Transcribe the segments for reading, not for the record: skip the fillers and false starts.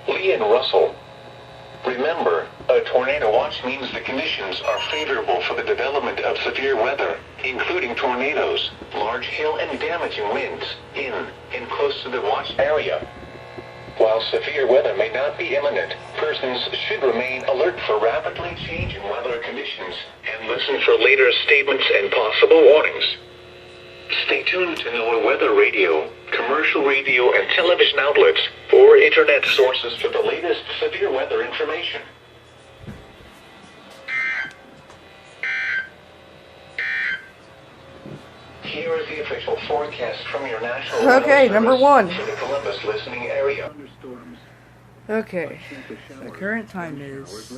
Lee and Russell. Remember, a tornado watch means the conditions are favorable for the development of severe weather, including tornadoes, large hail and damaging winds, in and close to the watch area. While severe weather may not be imminent, persons should remain alert for rapidly changing weather conditions and listen for later statements and possible warnings. Stay tuned to NOAA Weather Radio, commercial radio and television outlets, or internet sources for the latest severe weather information. Here is the official forecast from your national Okay, number one. For the Columbus listening area. Okay, the current time is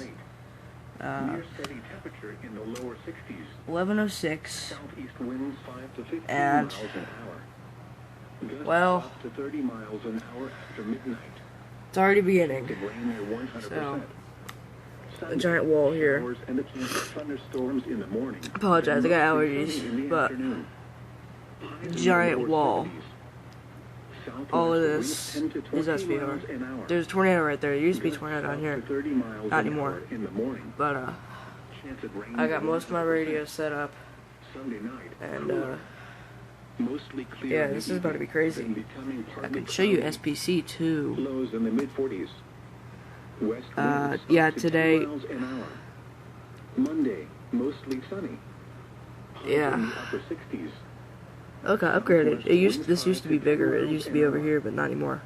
11:06, and well, it's already beginning. So, a giant wall here. Apologize, I got allergies, but giant wall. All of this is SVR. There's a tornado right there. There used to be a tornado down here. Not anymore. But, I got most of my radios set up. And, yeah, this is about to be crazy. I can show you SPC too. Yeah, today. Monday, mostly sunny. Yeah. Okay, upgraded. This used to be bigger. It used to be over here, but not anymore.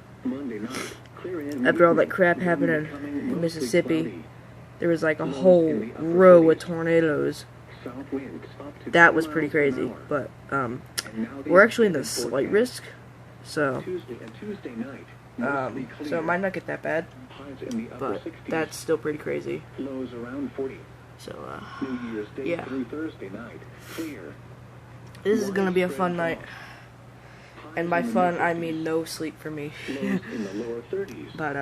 After all that crap happened in Mississippi, there was like a whole row of tornadoes. That was pretty crazy. But we're actually in the slight risk, so it might not get that bad, but that's still pretty crazy. So yeah. This is gonna be a fun night, and by fun I mean no sleep for me. But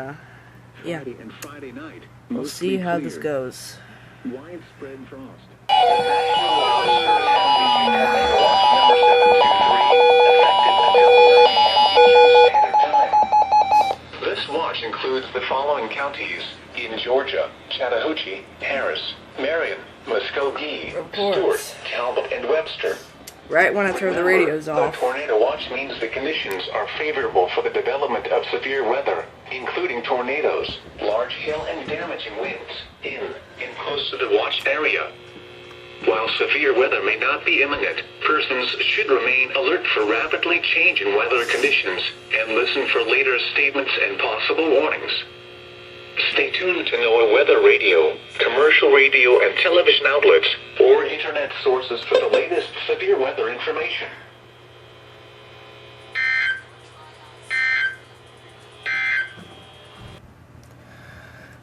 yeah, we'll see how this goes. Widespread frost. This watch includes the following counties in Georgia: Chattahoochee, Harris, Marion, Muskogee, Stewart, Talbot, and Webster. Right when I turn the radios off. The tornado watch means the conditions are favorable for the development of severe weather, including tornadoes, large hail and damaging winds, in and close to the watch area. While severe weather may not be imminent, persons should remain alert for rapidly changing weather conditions and listen for later statements and possible warnings. Stay tuned to NOAA Weather Radio, commercial radio and television outlets, or internet sources for the latest severe weather information.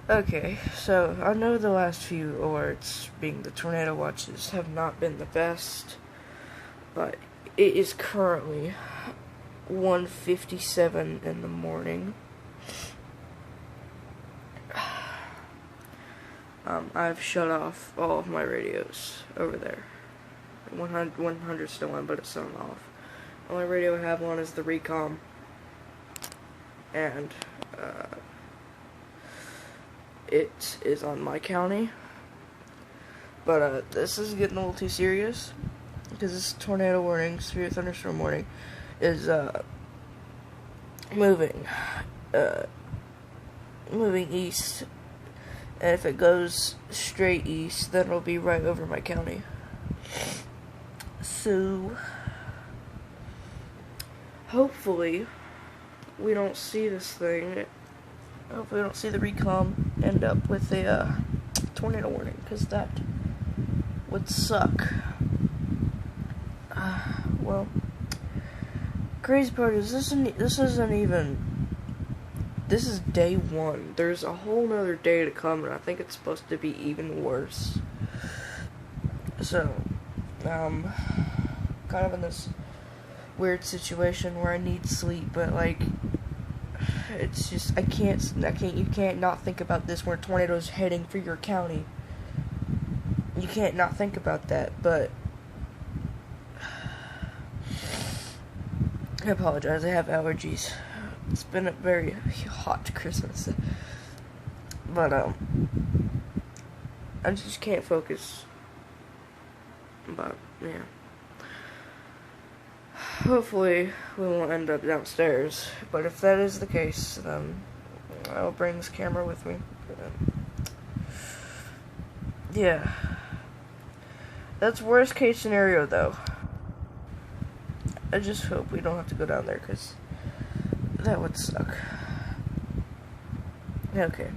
Okay, so I know the last few alerts, being the tornado watches, have not been the best, but it is currently 1:57 in the morning. I've shut off all of my radios over there. 100 still on, but it's still off. The only radio I have on is the Recom, and it is on my county. But this is getting a little too serious, because this tornado warning, severe thunderstorm warning, is moving east. And if it goes straight east, then it'll be right over my county. So, hopefully, we don't see this thing. Hopefully, we don't see the Recom end up with a tornado warning, because that would suck. Well, crazy part is this is day one. There's a whole nother day to come, and I think it's supposed to be even worse. So, kind of in this weird situation where I need sleep, but like, it's just, you can't not think about this when a tornado's heading for your county. You can't not think about that, but I apologize, I have allergies. It's been a very hot Christmas. But, I just can't focus. But, yeah. Hopefully, we won't end up downstairs. But if that is the case, then I'll bring this camera with me. Yeah. That's worst case scenario, though. I just hope we don't have to go down there, because that would suck. Okay.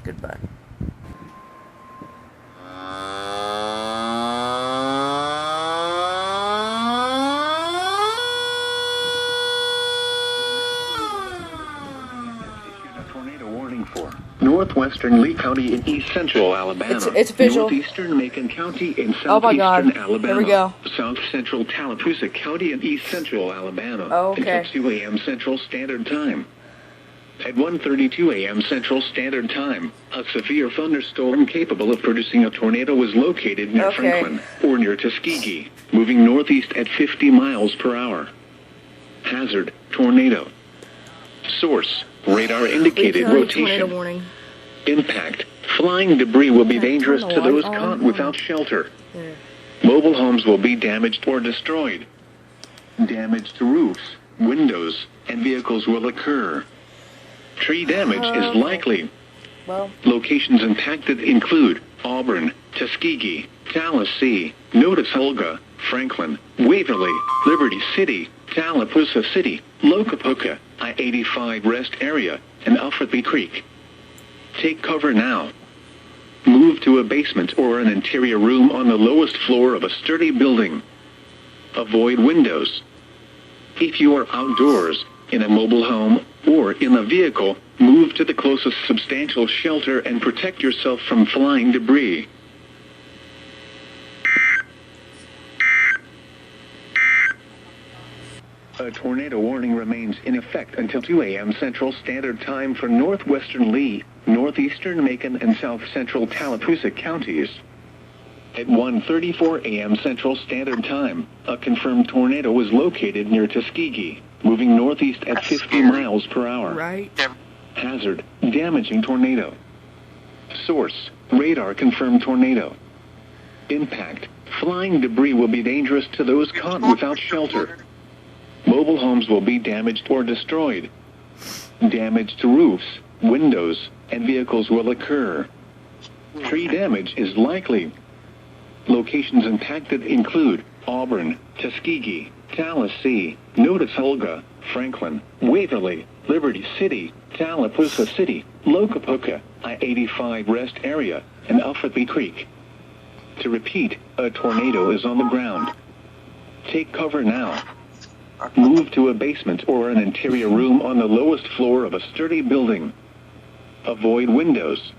Goodbye. Northwestern Lee County in East Central Alabama. It's visual. Northeastern Macon County in Oh my God. southeastern Alabama. Here we go. South Central Tallapoosa County in East Central Alabama. Oh, okay. Until 2 a.m. Central Standard Time. At 1:32 a.m. Central Standard Time, a severe thunderstorm capable of producing a tornado was located near Franklin or near Tuskegee, moving northeast at 50 miles per hour. Hazard: tornado. Source: radar indicated rotation. Tornado warning. Impact: flying debris will be dangerous to those caught without shelter. Mobile homes will be damaged or destroyed. Damage to roofs, windows, and vehicles will occur. Tree damage is likely. Well, Locations impacted include Auburn, Tuskegee, Tallahassee, Notisulga, Franklin, Waverly, Liberty City, Tallapoosa City, Locapoca, I-85 Rest Area, and Alfredby Creek. Take cover now. Move to a basement or an interior room on the lowest floor of a sturdy building. Avoid windows. If you are outdoors, in a mobile home, or in a vehicle, move to the closest substantial shelter and protect yourself from flying debris. A tornado warning remains in effect until 2 a.m. Central Standard Time for northwestern Lee, northeastern Macon, and south central Tallapoosa counties. At 1:34 a.m. Central Standard Time, a confirmed tornado was located near Tuskegee, moving northeast at 50 miles per hour. right? Hazard: damaging tornado. Source: radar confirmed tornado. Impact: flying debris will be dangerous to those caught without shelter. Mobile homes will be damaged or destroyed. Damage to roofs, windows, and vehicles will occur. Tree damage is likely. Locations impacted include Auburn, Tuskegee, Tallahassee, Notisulga, Franklin, Waverly, Liberty City, Tallapoosa City, Locapoca, I-85 Rest Area, and Alfredby Creek. To repeat, a tornado is on the ground. Take cover now. Move to a basement or an interior room on the lowest floor of a sturdy building. Avoid windows.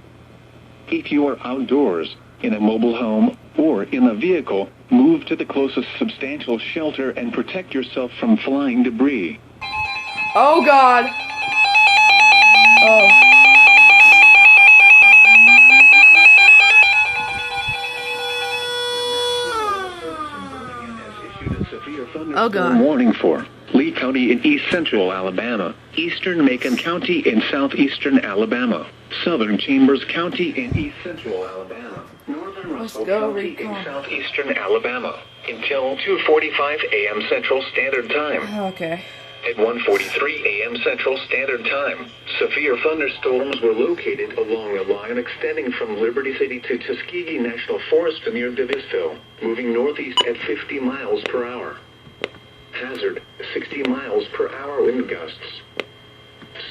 If you are outdoors, in a mobile home, or in a vehicle, move to the closest substantial shelter and protect yourself from flying debris. Oh God. Oh. Oh God. Warning for Lee County in East Central Alabama, Eastern Macon County in Southeastern Alabama, Southern Chambers County in East Central Alabama, Northern Russell County in Southeastern Alabama, until 2:45 a.m. Central Standard Time. Okay. At 1:43 a.m. Central Standard Time, severe thunderstorms were located along a line extending from Liberty City to Tuskegee National Forest near Davisville, moving northeast at 50 miles per hour. Hazard: 60 miles per hour wind gusts.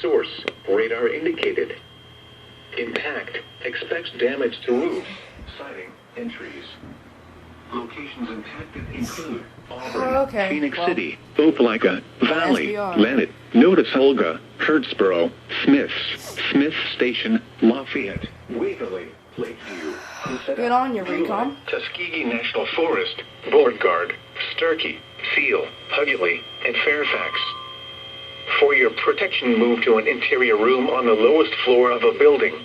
Source: radar indicated. Impact: expects damage to roof, siding, and trees. Locations impacted include Auburn, Phoenix City, Opelika, Valley, Leonard, Notisulga, Hurtsboro, Smith Station, Lafayette, Waverly, Lakeview. Get on your recon. Tuskegee National Forest, Beauregard, Sturkey, Seal, Hughley, and Fairfax. For your protection, move to an interior room on the lowest floor of a building.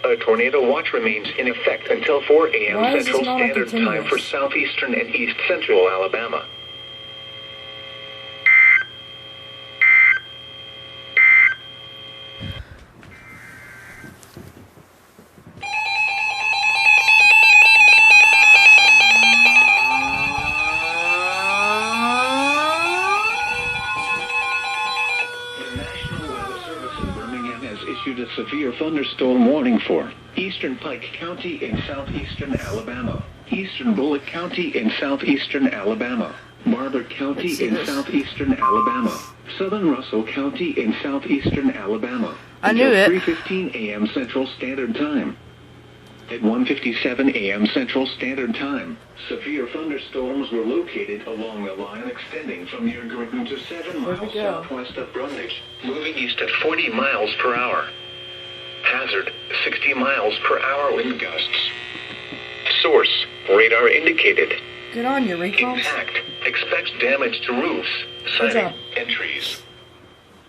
A tornado watch remains in effect until 4 a.m. Central Standard Time for southeastern and east central Alabama. has issued a severe thunderstorm warning for Eastern Pike County in southeastern Alabama, Eastern Bullock County in southeastern Alabama, Barber County in southeastern Alabama, Southern Russell County in southeastern Alabama. I knew it. 3:15 a.m. Central Standard Time. At 1:57 a.m. Central Standard Time, severe thunderstorms were located along a line extending from near Gordon to 7 miles southwest of Brundage, moving east at 40 miles per hour. Hazard, 60 miles per hour wind gusts. Source, radar indicated. Good on you, recalls. Impact, expects damage to roofs, Good job. siding, and trees.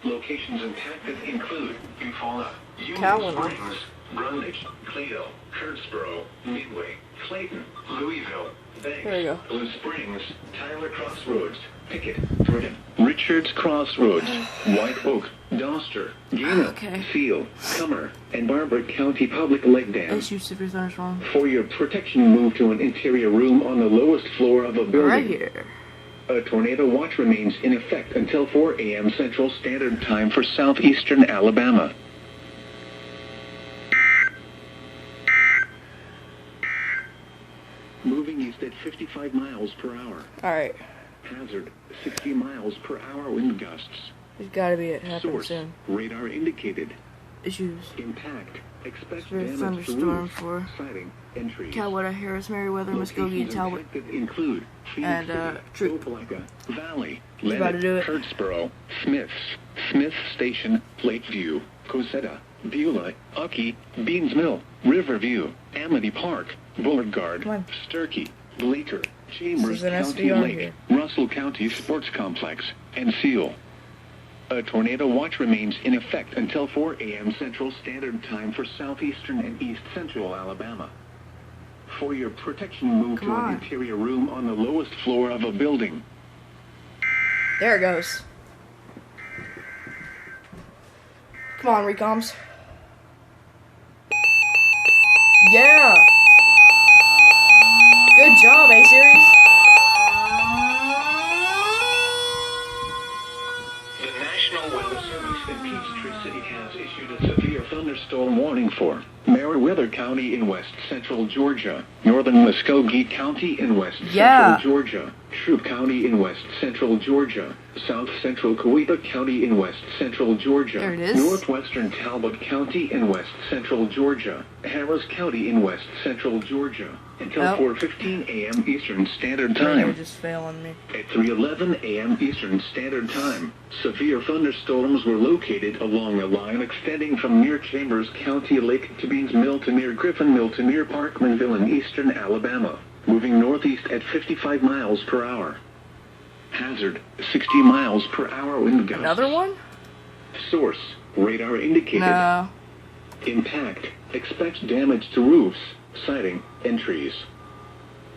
Locations impacted include Eufaula, Union Cowan. Springs, Brundage, Clayhill, Kurtzboro, Midway, Clayton, Louisville, There you Banks, go. Blue Springs, Tyler Crossroads, Pickett, Britain, Richards Crossroads, White Oak, Doster, Gina, Okay. Seal, Comer, and Barber County Public Lake Dam. Issue severe thunderstorm. For your protection, move to an interior room on the lowest floor of a building. Right here. A tornado watch remains in effect until 4 a.m. Central Standard Time for southeastern Alabama. Moving east at 55 miles per hour. Alright. Hazard, 60 miles per hour wind gusts. There's gotta be it happening Source, soon. radar indicated. Issues. Impact, expect Severe damage to thunderstorm roofs, for siding, and trees. Calwood, Harris, Meriwether, Muskogee, Locations Talbot. impacted include Phoenix and, City, Troop. Opelika, Valley, He's about to do it. Kurtzboro, Smiths, Smith Station, Lakeview, Cosetta, Beulah, Uckey, Beans Mill, Riverview, Amity Park, Beauregard, Come on. Sturkey, Bleecker, Chambers This is an County SVR Lake, here. Russell County Sports Complex, and Seal. A tornado watch remains in effect until 4 a.m. Central Standard Time for southeastern and east central Alabama. For your protection, move Come to on. an interior room on the lowest floor of a building. There it goes. Come on, recoms. Yeah! Good job, A-Series. The National Weather Service in Peachtree City has issued a severe thunderstorm warning for Meriwether County in west central Georgia, northern Muskogee County in west Yeah. central Georgia, Shrew County in west central Georgia, south central Coweta County in west central Georgia, There it is. northwestern Talbot County in west central Georgia, Harris County in west central Georgia, until Oh. 4:15 a.m. Eastern Standard They're Time. just failing me. At 3:11 a.m. Eastern Standard Time, severe thunderstorms were located along a line extending from near Chambers County Lake to Beans Mill to near Griffin Mill to near Parkmanville in eastern Alabama, moving northeast at 55 miles per hour. Hazard, 60 miles per hour wind gusts. Another one? Source, radar indicated. No. Impact, expects damage to roofs, siding, and trees.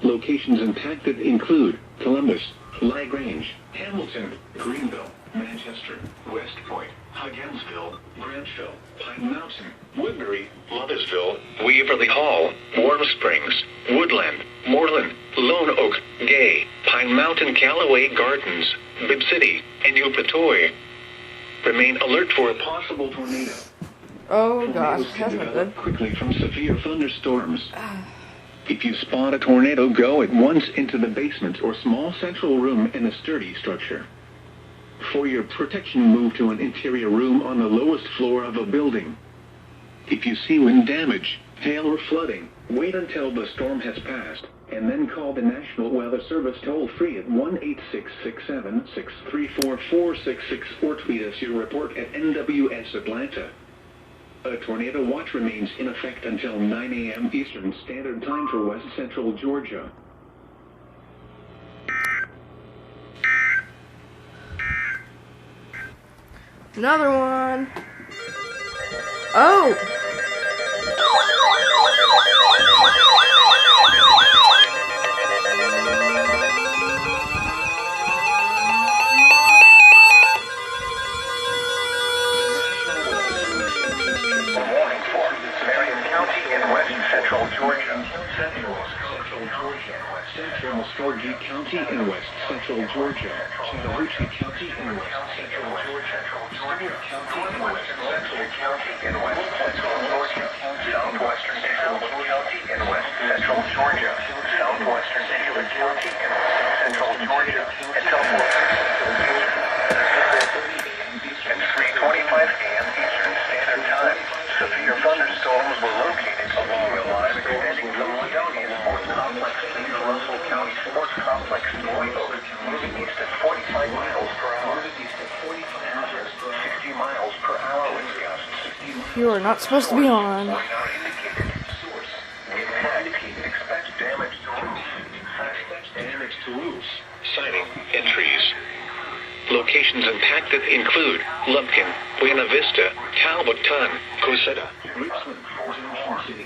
Locations impacted include Columbus, LaGrange, Hamilton, Greenville, Manchester, West Point, Hugginsville, Branchville, Pine Mountain, Woodbury, Loversville, Waverly Hall, Warm Springs, Woodland, Moreland, Lone Oak, Gay, Pine Mountain, Callaway Gardens, Bibb City, and Eupatoy. Remain alert for a possible tornado. Oh gosh, Tornadoes that's can not develop good. quickly from severe thunderstorms. If you spot a tornado, go at once into the basement or small central room in a sturdy structure. For your protection, move to an interior room on the lowest floor of a building. If you see wind damage, hail or flooding, wait until the storm has passed, and then call the National Weather Service toll-free at 1-866-763-4466 or tweet us your report at NWS Atlanta. A tornado watch remains in effect until 9 a.m. Eastern Standard Time for west central Georgia. Another one. Oh! Warning for Marion County in west central Georgia, central central Georgia. Central Muskogee County in west central Georgia. Chattahoochee County in west central Georgia. Stewart County in west central County in west central Georgia. Southwestern Central County in west central Georgia. Southwestern Central County in west central Georgia. And southwestern central Georgia. At 3:25 a.m. Eastern Standard Time, severe thunderstorms were located along a line extending from Ladonia Sports Complex to the Russell County Sports Complex to White Oak, moving east at 45 miles per hour. 60 miles per hour wind gusts. You are not supposed to be on. Radar indicated. Source. Expect damage to roofs. Expect damage to roofs. Sighting entries. Locations impacted include Lumpkin, Buena Vista, Talbotton, Cosetta, Richmond, Junction City,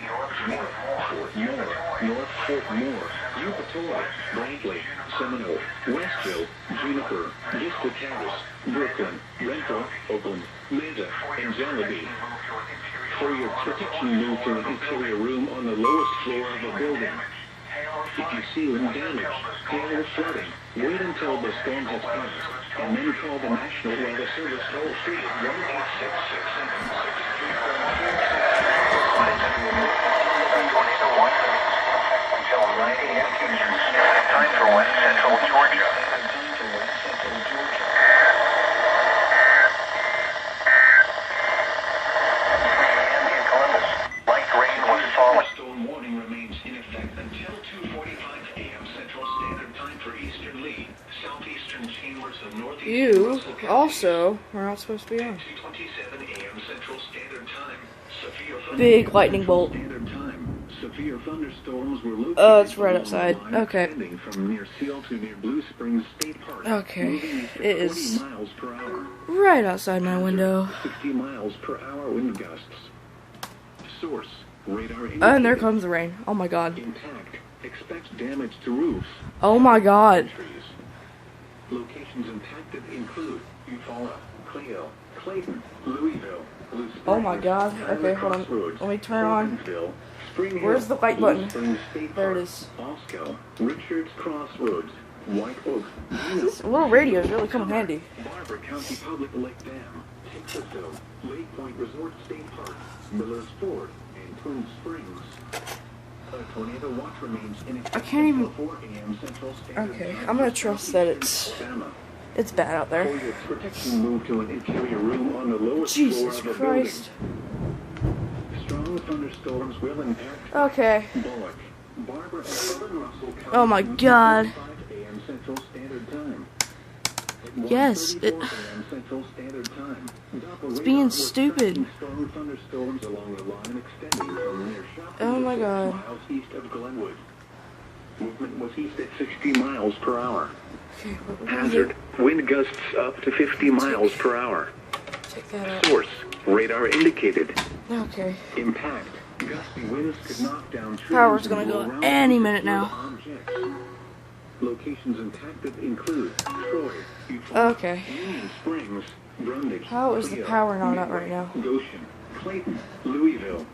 Fort Moore, North Fort Moore, Eupatoria, Bradley, Seminole, Westville, Juniper, Vista Terrace, Brooklyn, Rental, Oakland, Mesa, and Jollibee. For your protection, move to an interior room on the lowest floor of a building. If you see wind damage, hail or flooding, wait until the storm has passed, and then call the National Weather Service toll free at 1-866-766-3. Until 9 a.m. Eastern Standard Time for West Central Georgia. And in Columbus, light rain was falling. Storm warning remains in effect until 2:45 a.m. Central Standard Time for Eastern Lee, southeastern chambers of northeast. You also are not supposed to be on. 2:27 a.m. Central Standard Time. Big lightning bolt. Severe thunderstorms were located. Oh, it's right outside. Okay. From near Seal to near Blue Springs State Park. Okay. It is 40 miles per hour. right outside my window. 60 miles per hour wind gusts. Source. Radar And there comes the rain. Oh my god. Impact. Expect damage to roofs. Oh my god. Trees. Locations impacted include Eufaula, Clio, Clayton, Louisville, Blue Springs, Oh my god. Okay, hold on. Let me turn on. Where's the white button? There it is. Osco, Richards Crossroads, White Oak. This little radio is really coming handy. Barber County Public Lake Dam, Texasville, Lake Point Resort State Park, Miller's Ford, and Twin Springs. A tornado watch remains in effect I can't even. until 4 a.m. Central Standard Okay, Time. I'm gonna trust that it's bad out For there. your protection, move to an interior room on the lowest Jesus floor of a Christ. building. Strong thunderstorms will impact Okay. Bullock, Barber, and Southern Russell County. Oh my god. 5 a.m. Central Standard Time. At Yes, 1:34 a.m. Central Standard Time. It's being stupid. Strong thunderstorms along the line extending from near Shopton Oh to my 6 god. miles east of Glenwood. Movement was east at 60 miles per hour. Okay, Hazard. Wind gusts up to 50 miles per hour. take that out. Source. Radar indicated. Okay. Impact. Gusty winds could knock down trees. Power's gonna and go blow around any minute particular now. objects. Locations impacted include Troy, Eufaula, Okay. Union Springs, Brundage, How is the Clio, power not out Midway, right now? Goshen, Clayton, Louisville.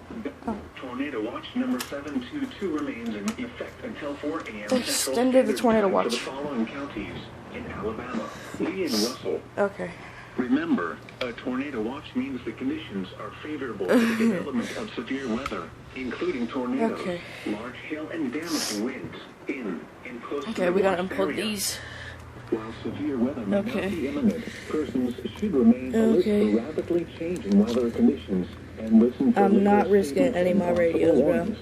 Oh. Tornado watch number 722 remains in effect until 4 a.m. They extended the tornado watch. For the following counties in Alabama, Lee and Russell. Okay. Remember, a tornado watch means the conditions are favorable for the development of severe weather, including tornadoes, Okay. large hail, and damaging winds in and close to Okay, the we gotta watched unplug area. these. While severe weather may Okay. not be imminent, persons should remain alert Okay. to rapidly changing weather conditions and listen to I'm not local risking statements any of and my possible radios, bro. warnings.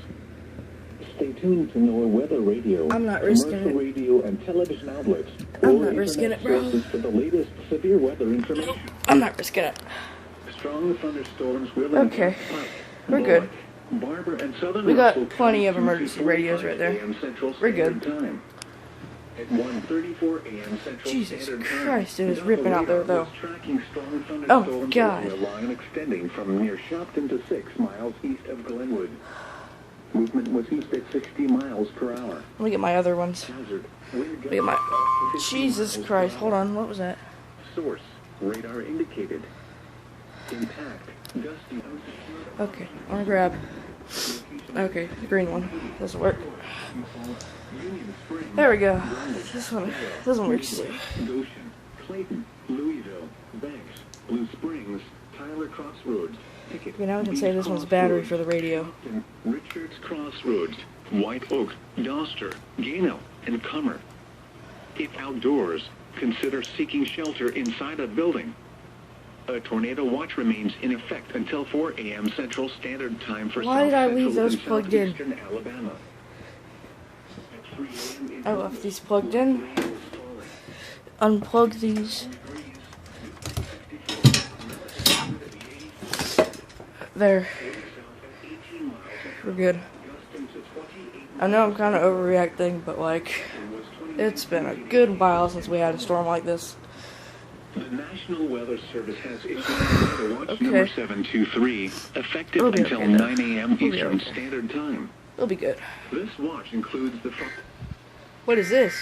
Stay tuned to NOAA Weather Radio, I'm not risking commercial it. radio and television outlets, I'm or not risking internet it, bro. sources for the latest severe weather information. I'm not risking it. Strong thunderstorms will Okay. impact Pike, We're good. Bullock, Barber, and Southern We got Russell plenty of County emergency 2:45 radios right there. a.m. Central We're good. Standard Time. At 1:34 a.m. Central Jesus Standard Time. Christ, it is Doppler ripping out there, radar though. was tracking strong Oh, thunderstorms God. along a line extending from near Shopton to 6 miles east of Glenwood. Movement was east at 60 miles per hour. Let me get my other ones. Hazard. Wind Look at my- gusts up to 50 Jesus miles Christ. per Hold hour. on. What was that? Source. Radar indicated. Impact. Gusty. Okay. I'm gonna grab Okay, the green one doesn't work. There we go. This one works too. Goshen, Clayton, Louisville, Banks, Blue Springs, Tyler Crossroads, Pickett, Okay, now we can say this one's battery for the radio. Richards Crossroads, White Oak, Doster, Gano, and Comer. If outdoors, consider seeking shelter inside a building. A tornado watch remains in effect until 4 a.m. Central Standard Time for Why did I leave Central those and plugged in? Southeastern Alabama. At 3 a.m. I left these plugged in. Unplug these. There. We're good. I know I'm kind of overreacting, but like, it's been a good while since we had a storm like this. The National Weather Service has issued tornado watch number 723, effective We'll be until okay, though. 9 a.m. We'll be Eastern okay. Standard Time. It'll be good. This watch includes the What is this?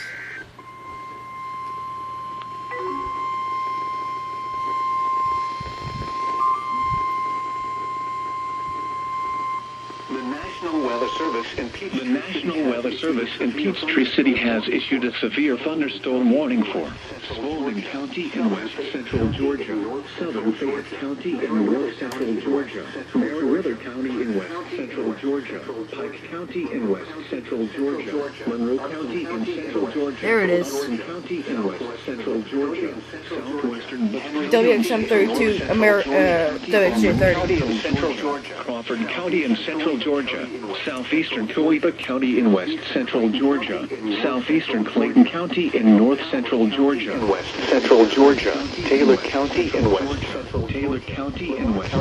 The National Weather Service in Peachtree City has issued a severe thunderstorm warning for Spalding County in west central Georgia, southern Fayette County in north central Georgia, Meriwether County in west central Georgia, Pike County in west central Georgia, Monroe County in central Georgia, There it is. Warren County in west central Georgia, southwestern WXM 32, WXJ 30. in central Georgia, Crawford County in central Georgia, southeastern Cohiba County in west central Georgia, southeastern Clayton County in north central Georgia, west central Georgia, Taylor County in west Taylor County in west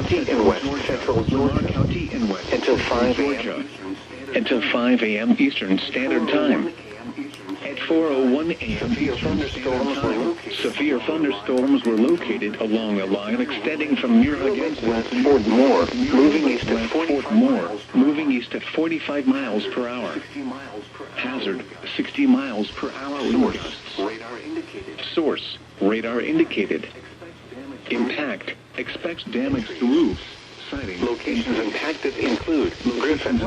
central Georgia, County in west until 5 a.m. until 5 a.m. Eastern Standard Time. At 4:01 a.m. Eastern Standard Time, severe thunderstorms were located along a line extending from near against West Fort Moore, moving east at 45 miles per hour. Hazard, 60 miles per hour wind gusts. Source, radar indicated. Impact, expects damage to roofs. Locations impacted include Griffin,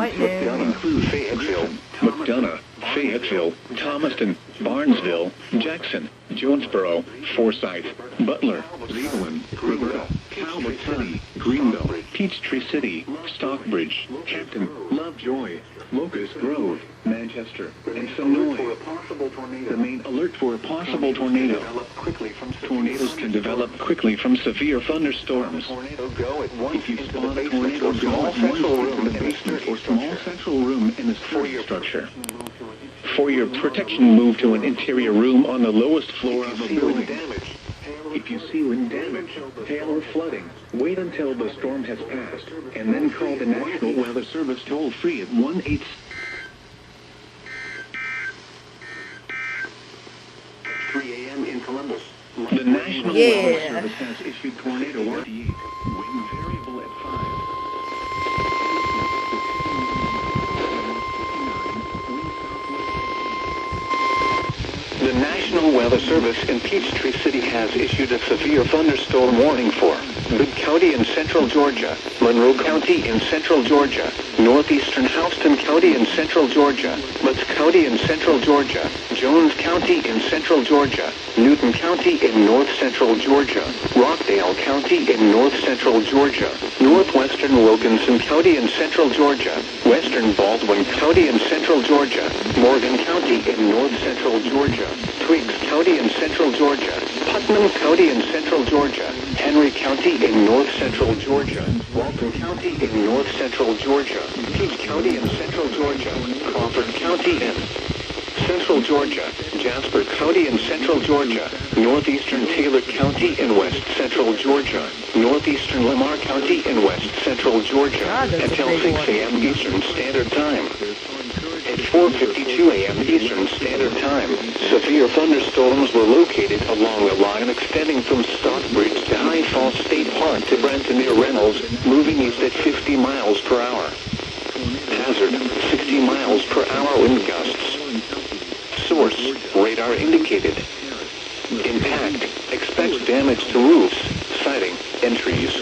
McDonough, Fayetteville, Thomaston, Barnesville, Jackson, Jonesboro, Forsyth, Butler, Zeeland, Roberta, Calvert City, Greenville, Peachtree City, Stockbridge, Hampton, Lovejoy, Locust Grove, Manchester, and Sonoy. Remain alert for a possible tornado. Tornadoes can develop quickly from severe thunderstorms. If you spot a tornado, go at once to the basement or small central room in the storage structure. For your protection, move to an interior room on the lowest floor of a building. If you see wind damage, hail or flooding, wait until the storm has passed, and then call the National Weather Service toll-free at 1-800. 3 a.m. in Columbus. The National Weather Service has issued tornado warning. Wind variable at 5. The National Weather Service in Peachtree City has issued a severe thunderstorm warning for Bibb County in central Georgia, Monroe County in central Georgia, northeastern Houston County in central Georgia, Butts County in central Georgia, Jones County in central Georgia, Newton County in north central Georgia, Rockdale County in north central Georgia, northwestern Wilkinson County in central Georgia, western Baldwin County in central Georgia, Morgan County in north central Georgia, Twiggs County in central Georgia, Putnam County in central Georgia, Henry County in north central Georgia, Walton County in north central Georgia, Peach County in central Georgia, Crawford County in central Georgia, Jasper County in central Georgia, northeastern Taylor County in west central Georgia, northeastern Lamar County in west central Georgia, until 6 a.m. Eastern Standard Time. At 4:52 a.m. Eastern Standard Time, severe thunderstorms were located along a line extending from Stockbridge to High Falls State Park to Brenton near Reynolds, moving east at 50 miles per hour. Hazard, 60 miles per hour wind gusts. Source, radar indicated. Impact, expects damage to roofs, siding, entries.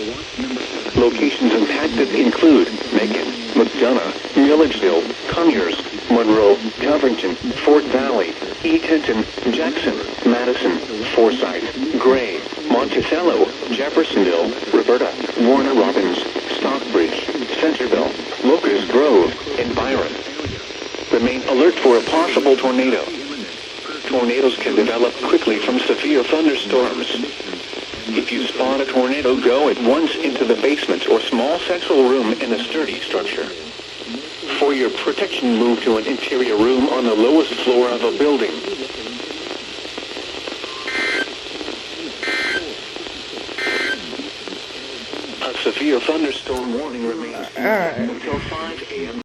Locations impacted include Macon, McDonough, Milledgeville, Conyers, Monroe, Covington, Fort Valley, Eatonton, Jackson, Madison, Forsyth, Gray, Monticello, Jeffersonville, Roberta, Warner Robins, Stockbridge, Centerville, Locust Grove, and Byron. Remain alert for a possible tornado. Tornadoes can develop quickly from severe thunderstorms. If you spot a tornado, go at once into the basement or small central room in a sturdy structure. For your protection, move to an interior room on the lowest floor of a building. A severe thunderstorm warning remains until 5 a.m.